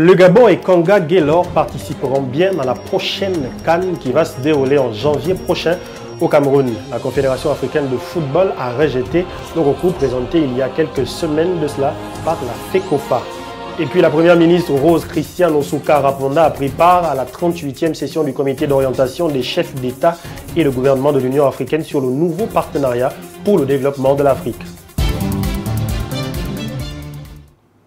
Le Gabon et Konga Guelor participeront bien à la prochaine CAN qui va se dérouler en janvier prochain au Cameroun. La Confédération africaine de football a rejeté le recours présenté il y a quelques semaines de cela par la FECOFA. Et puis la première ministre Rose Christiane Osuka Raponda a pris part à la 38e session du comité d'orientation des chefs d'État et de gouvernement de l'Union africaine sur le nouveau partenariat pour le développement de l'Afrique.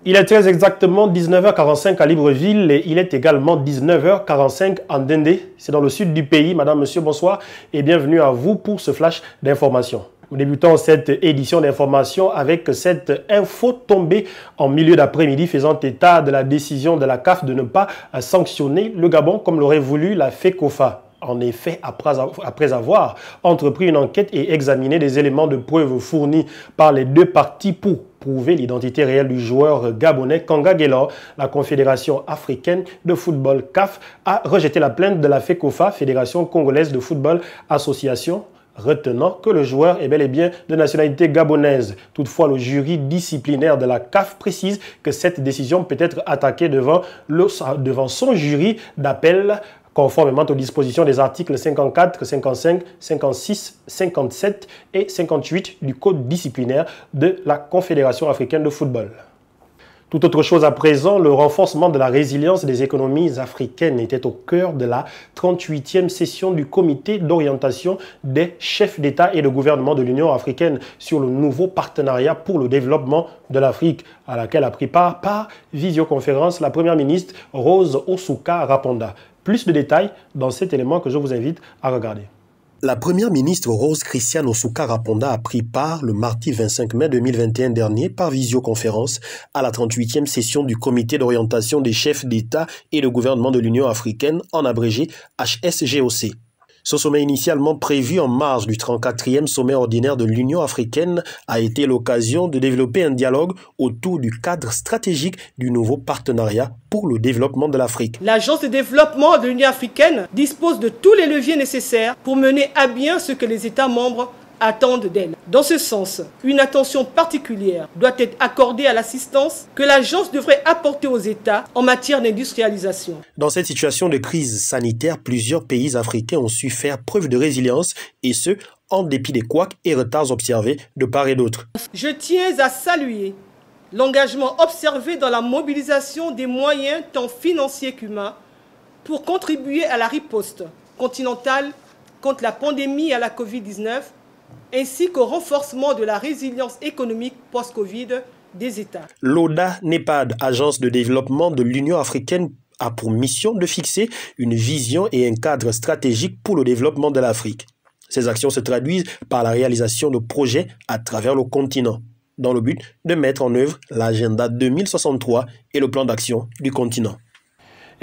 Il est très exactement 19h45 à Libreville et il est également 19h45 en Dendé. C'est dans le sud du pays. Madame, monsieur, bonsoir et bienvenue à vous pour ce flash d'information. Nous débutons cette édition d'information avec cette info tombée en milieu d'après-midi faisant état de la décision de la CAF de ne pas sanctionner le Gabon comme l'aurait voulu la FECOFA. En effet, après avoir entrepris une enquête et examiné des éléments de preuve fournis par les deux parties pour prouver l'identité réelle du joueur gabonais Konga Guelor, la Confédération africaine de football CAF a rejeté la plainte de la FECOFA, Fédération congolaise de football association, retenant que le joueur est bel et bien de nationalité gabonaise. Toutefois, le jury disciplinaire de la CAF précise que cette décision peut être attaquée devant son jury d'appel conformément aux dispositions des articles 54, 55, 56, 57 et 58 du Code disciplinaire de la Confédération africaine de football. Tout autre chose à présent, le renforcement de la résilience des économies africaines était au cœur de la 38e session du comité d'orientation des chefs d'État et de gouvernement de l'Union africaine sur le nouveau partenariat pour le développement de l'Afrique, à laquelle a pris part par visioconférence la première ministre Rose Osuka Raponda. Plus de détails dans cet élément que je vous invite à regarder. La première ministre Rose Christiane Osuka Raponda a pris part le mardi 25 mai 2021 dernier par visioconférence à la 38e session du comité d'orientation des chefs d'État et de gouvernement de l'Union africaine, en abrégé HSGOC. Ce sommet initialement prévu en marge du 34e sommet ordinaire de l'Union africaine a été l'occasion de développer un dialogue autour du cadre stratégique du nouveau partenariat pour le développement de l'Afrique. L'Agence de développement de l'Union africaine dispose de tous les leviers nécessaires pour mener à bien ce que les États membres attendent d'elle. Dans ce sens, une attention particulière doit être accordée à l'assistance que l'agence devrait apporter aux États en matière d'industrialisation. Dans cette situation de crise sanitaire, plusieurs pays africains ont su faire preuve de résilience et ce, en dépit des couacs et retards observés de part et d'autre. Je tiens à saluer l'engagement observé dans la mobilisation des moyens tant financiers qu'humains pour contribuer à la riposte continentale contre la pandémie et à la Covid-19 ainsi qu'au renforcement de la résilience économique post-Covid des États. L'ODA NEPAD, agence de développement de l'Union africaine, a pour mission de fixer une vision et un cadre stratégique pour le développement de l'Afrique. Ces actions se traduisent par la réalisation de projets à travers le continent, dans le but de mettre en œuvre l'agenda 2063 et le plan d'action du continent.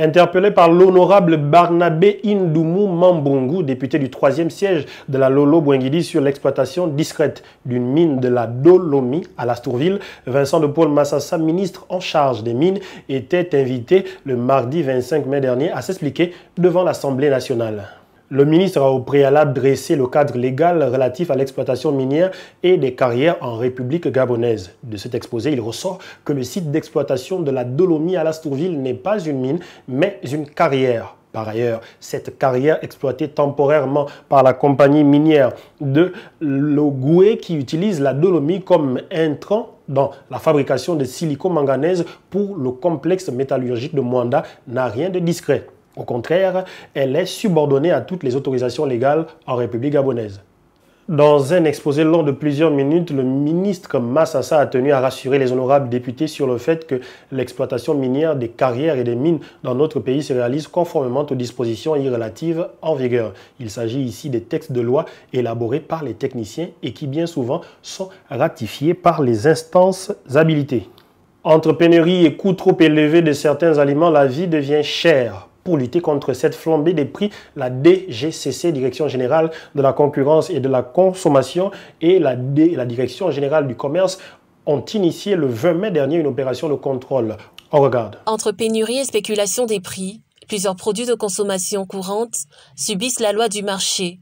Interpellé par l'honorable Barnabé Indoumou Mambungu, député du 3e siège de la Lolo Bouengidi sur l'exploitation discrète d'une mine de la Dolomi à Lastourville, Vincent de Paul Massassa, ministre en charge des mines, était invité le mardi 25 mai dernier à s'expliquer devant l'Assemblée nationale. Le ministre a au préalable dressé le cadre légal relatif à l'exploitation minière et des carrières en République gabonaise. De cet exposé, il ressort que le site d'exploitation de la Dolomi à Lastourville n'est pas une mine, mais une carrière. Par ailleurs, cette carrière exploitée temporairement par la compagnie minière de Logoué qui utilise la Dolomi comme intrant dans la fabrication de silico-manganèse pour le complexe métallurgique de Mwanda n'a rien de discret. Au contraire, elle est subordonnée à toutes les autorisations légales en République gabonaise. Dans un exposé long de plusieurs minutes, le ministre Massassa a tenu à rassurer les honorables députés sur le fait que l'exploitation minière des carrières et des mines dans notre pays se réalise conformément aux dispositions y relatives en vigueur. Il s'agit ici des textes de loi élaborés par les techniciens et qui bien souvent sont ratifiés par les instances habilitées. Entre pénurie et coûts trop élevés de certains aliments, la vie devient chère. Pour lutter contre cette flambée des prix, la DGCC, Direction générale de la concurrence et de la consommation, et la Direction générale du commerce ont initié le 20 mai dernier une opération de contrôle. On regarde. Entre pénurie et spéculation des prix, plusieurs produits de consommation courante subissent la loi du marché.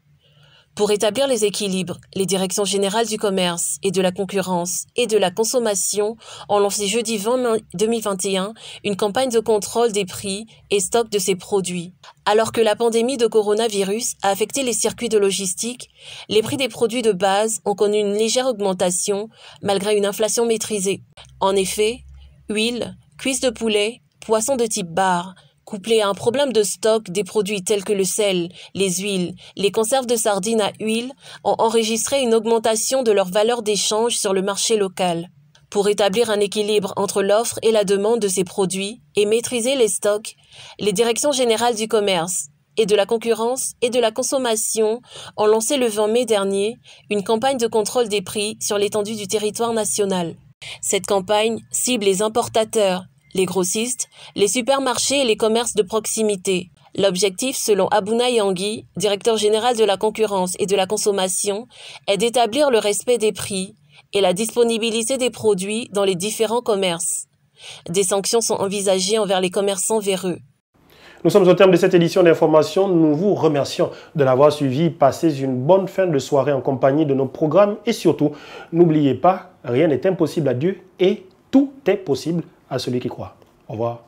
Pour établir les équilibres, les directions générales du commerce et de la concurrence et de la consommation ont lancé jeudi 20 mai 2021 une campagne de contrôle des prix et stocks de ces produits. Alors que la pandémie de coronavirus a affecté les circuits de logistique, les prix des produits de base ont connu une légère augmentation malgré une inflation maîtrisée. En effet, huile, cuisses de poulet, poissons de type bar, couplé à un problème de stock des produits tels que le sel, les huiles, les conserves de sardines à huile, ont enregistré une augmentation de leur valeur d'échange sur le marché local. Pour établir un équilibre entre l'offre et la demande de ces produits et maîtriser les stocks, les directions générales du commerce et de la concurrence et de la consommation ont lancé le 20 mai dernier une campagne de contrôle des prix sur l'étendue du territoire national. Cette campagne cible les importateurs, les grossistes, les supermarchés et les commerces de proximité. L'objectif, selon Abouna Yangui, directeur général de la concurrence et de la consommation, est d'établir le respect des prix et la disponibilité des produits dans les différents commerces. Des sanctions sont envisagées envers les commerçants véreux. Nous sommes au terme de cette édition d'information. Nous vous remercions de l'avoir suivi. Passez une bonne fin de soirée en compagnie de nos programmes et surtout, n'oubliez pas, rien n'est impossible à Dieu et tout est possible à celui qui croit. Au revoir.